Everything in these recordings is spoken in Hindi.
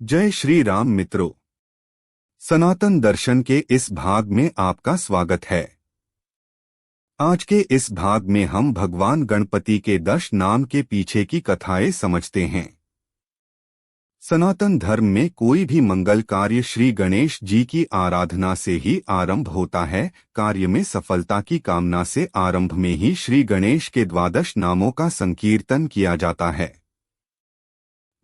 जय श्री राम मित्रों। सनातन दर्शन के इस भाग में आपका स्वागत है। आज के इस भाग में हम भगवान गणपति के 10 नाम के पीछे की कथाएं समझते हैं। सनातन धर्म में कोई भी मंगल कार्य श्री गणेश जी की आराधना से ही आरंभ होता है। कार्य में सफलता की कामना से आरंभ में ही श्री गणेश के 12 नामों का संकीर्तन किया जाता है।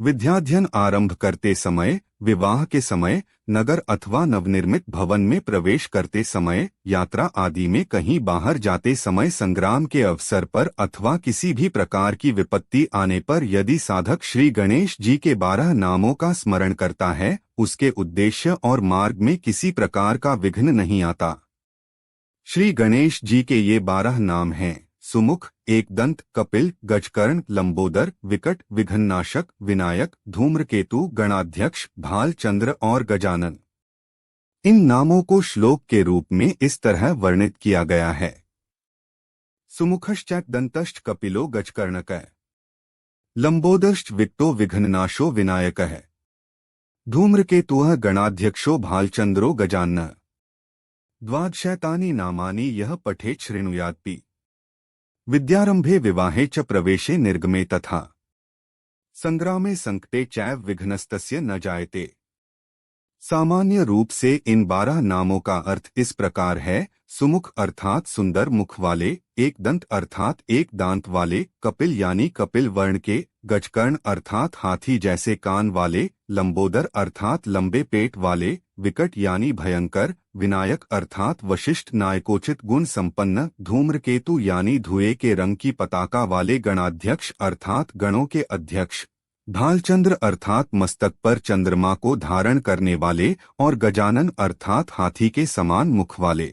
विद्याध्ययन आरंभ करते समय, विवाह के समय, नगर अथवा नवनिर्मित भवन में प्रवेश करते समय, यात्रा आदि में कहीं बाहर जाते समय, संग्राम के अवसर पर अथवा किसी भी प्रकार की विपत्ति आने पर यदि साधक श्री गणेश जी के 12 नामों का स्मरण करता है, उसके उद्देश्य और मार्ग में किसी प्रकार का विघ्न नहीं आता। श्री गणेश जी के ये 12 नाम हैं: सुमुख, एकदंत, कपिल, गजकर्ण, लंबोदर, विकट, विघ्ननाशक, विनायक, धूम्रकेतु, गणाध्यक्ष, भालचंद्र और गजानन। इन नामों को श्लोक के रूप में इस तरह वर्णित किया गया है: सुमुखश्चैकदन्तश्च कपिलो गजकर्णकः, लंबोदरश्च विकटो विघ्ननाशो विनायकः, धूम्रकेतुः गणाध्यक्षो भालचंद्रो गजाननः। द्वादशैतानि नामानि यः पठेत् शृणुयात्पि विद्यारंभे विवाहे च प्रवेशे निर्गमे तथा संग्रामे संकटे चैव विघ्नस्तस्य न जायते। सामान्य रूप से इन 12 नामों का अर्थ इस प्रकार है: सुमुख अर्थात सुंदर मुख वाले, एकदंत अर्थात एक दांत वाले, कपिल यानी कपिल वर्ण के, गजकर्ण अर्थात हाथी जैसे कान वाले, लंबोदर अर्थात लंबे पेट वाले, विकट यानी भयंकर, विनायक अर्थात वशिष्ठ नायकोचित गुण संपन्न, धूम्रकेतु यानी धुएं के रंग की पताका वाले, गणाध्यक्ष अर्थात गणों के अध्यक्ष, भालचंद्र अर्थात मस्तक पर चंद्रमा को धारण करने वाले, और गजानन अर्थात हाथी के समान मुख वाले।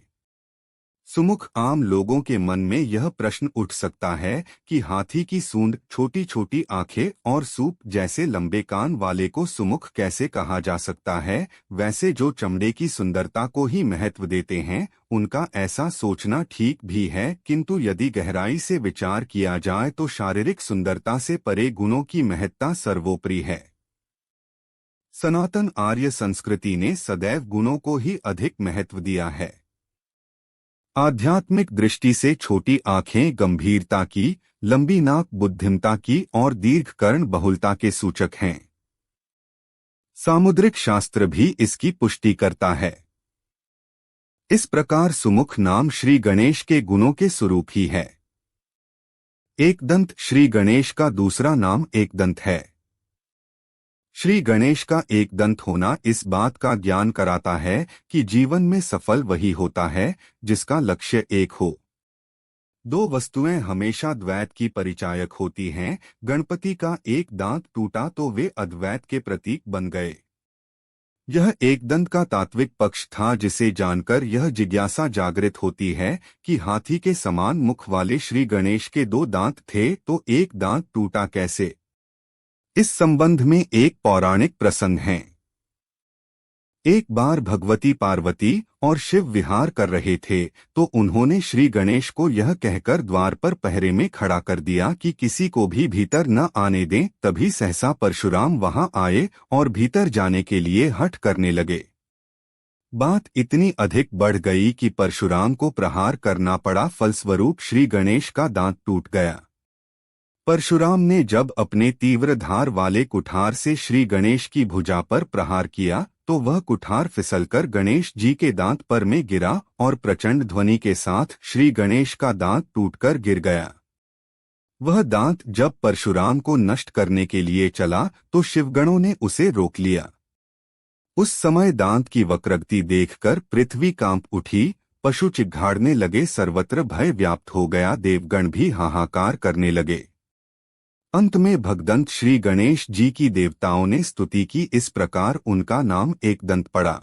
सुमुख आम लोगों के मन में यह प्रश्न उठ सकता है कि हाथी की सूंड, छोटी छोटी आंखें और सूप जैसे लंबे कान वाले को सुमुख कैसे कहा जा सकता है। वैसे जो चमड़े की सुंदरता को ही महत्व देते हैं, उनका ऐसा सोचना ठीक भी है, किंतु यदि गहराई से विचार किया जाए तो शारीरिक सुंदरता से परे गुणों की महत्ता सर्वोपरि है। सनातन आर्य संस्कृति ने सदैव गुणों को ही अधिक महत्व दिया है। आध्यात्मिक दृष्टि से छोटी आंखें गंभीरता की, लंबी नाक बुद्धिमता की और दीर्घ कर्ण बहुलता के सूचक हैं। सामुद्रिक शास्त्र भी इसकी पुष्टि करता है। इस प्रकार सुमुख नाम श्री गणेश के गुणों के स्वरूप ही है। एकदंत श्री गणेश का दूसरा नाम एकदंत है। श्री गणेश का एक दंत होना इस बात का ज्ञान कराता है कि जीवन में सफल वही होता है जिसका लक्ष्य एक हो। दो वस्तुएं हमेशा द्वैत की परिचायक होती हैं। गणपति का एक दांत टूटा तो वे अद्वैत के प्रतीक बन गए। यह एकदंत का तात्विक पक्ष था, जिसे जानकर यह जिज्ञासा जागृत होती है कि हाथी के समान मुख वाले श्री गणेश के 2 दांत थे तो एक दांत टूटा कैसे। इस संबंध में एक पौराणिक प्रसंग है। एक बार भगवती पार्वती और शिव विहार कर रहे थे तो उन्होंने श्री गणेश को यह कहकर द्वार पर पहरे में खड़ा कर दिया कि किसी को भी भीतर न आने दें। तभी सहसा परशुराम वहां आए और भीतर जाने के लिए हठ करने लगे। बात इतनी अधिक बढ़ गई कि परशुराम को प्रहार करना पड़ा। फलस्वरूप श्री गणेश का दांत टूट गया। परशुराम ने जब अपने तीव्र धार वाले कुठार से श्री गणेश की भुजा पर प्रहार किया तो वह कुठार फिसलकर गणेश जी के दांत पर में गिरा और प्रचंड ध्वनि के साथ श्री गणेश का दांत टूटकर गिर गया। वह दांत जब परशुराम को नष्ट करने के लिए चला तो शिवगणों ने उसे रोक लिया। उस समय दांत की वक्रगति देखकर पृथ्वी कांप उठी, पशु चिघाड़ने लगे, सर्वत्र भय व्याप्त हो गया, देवगण भी हाहाकार करने लगे। अंत में भगदंत श्री गणेश जी की देवताओं ने स्तुति की। इस प्रकार उनका नाम एकदंत पड़ा।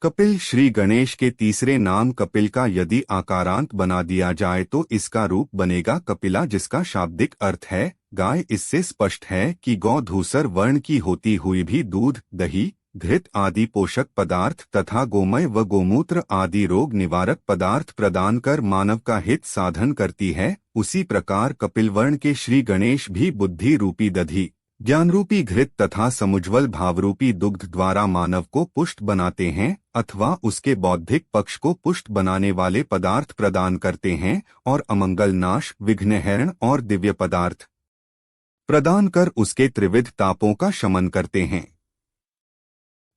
कपिल श्री गणेश के तीसरे नाम कपिल का यदि आकारांत बना दिया जाए तो इसका रूप बनेगा कपिला, जिसका शाब्दिक अर्थ है गाय। इससे स्पष्ट है कि गौ धूसर वर्ण की होती हुई भी दूध, दही, घृत आदि पोषक पदार्थ तथा गोमय व गोमूत्र आदि रोग निवारक पदार्थ प्रदान कर मानव का हित साधन करती है। उसी प्रकार कपिल वर्ण के श्री गणेश भी बुद्धि रूपी दधि, ज्ञानरूपी घृत तथा समुज्वल भावरूपी दुग्ध द्वारा मानव को पुष्ट बनाते हैं अथवा उसके बौद्धिक पक्ष को पुष्ट बनाने वाले पदार्थ प्रदान करते हैं और अमंगल नाश, विघ्नहरण और दिव्य पदार्थ प्रदान कर उसके त्रिविध तापों का शमन करते हैं।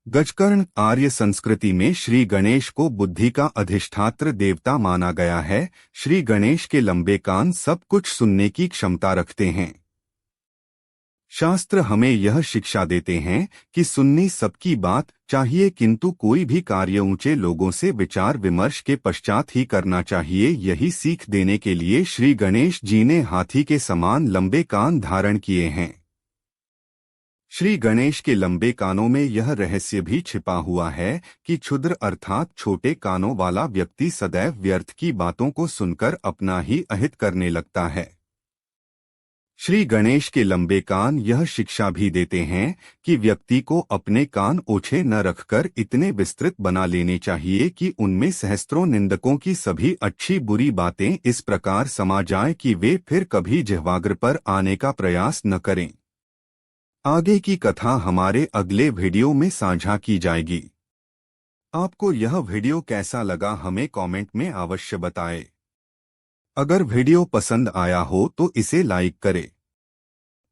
गजकर्ण आर्य संस्कृति में श्री गणेश को बुद्धि का अधिष्ठात्र देवता माना गया है। श्री गणेश के लंबे कान सब कुछ सुनने की क्षमता रखते हैं। शास्त्र हमें यह शिक्षा देते हैं कि सुननी सबकी बात चाहिए, किंतु कोई भी कार्य ऊंचे लोगों से विचार विमर्श के पश्चात ही करना चाहिए। यही सीख देने के लिए श्री गणेश जी ने हाथी के समान लंबे कान धारण किए हैं। श्री गणेश के लंबे कानों में यह रहस्य भी छिपा हुआ है कि क्षुद्र अर्थात छोटे कानों वाला व्यक्ति सदैव व्यर्थ की बातों को सुनकर अपना ही अहित करने लगता है। श्री गणेश के लंबे कान यह शिक्षा भी देते हैं कि व्यक्ति को अपने कान ओछे न रखकर इतने विस्तृत बना लेने चाहिए कि उनमें सहस्त्रों निंदकों की सभी अच्छी बुरी बातें इस प्रकार समा जाएं कि वे फिर कभी जिह्वाग्र पर आने का प्रयास न करें। आगे की कथा हमारे अगले वीडियो में साझा की जाएगी। आपको यह वीडियो कैसा लगा हमें कमेंट में अवश्य बताएं। अगर वीडियो पसंद आया हो तो इसे लाइक करें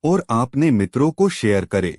और अपने मित्रों को शेयर करें।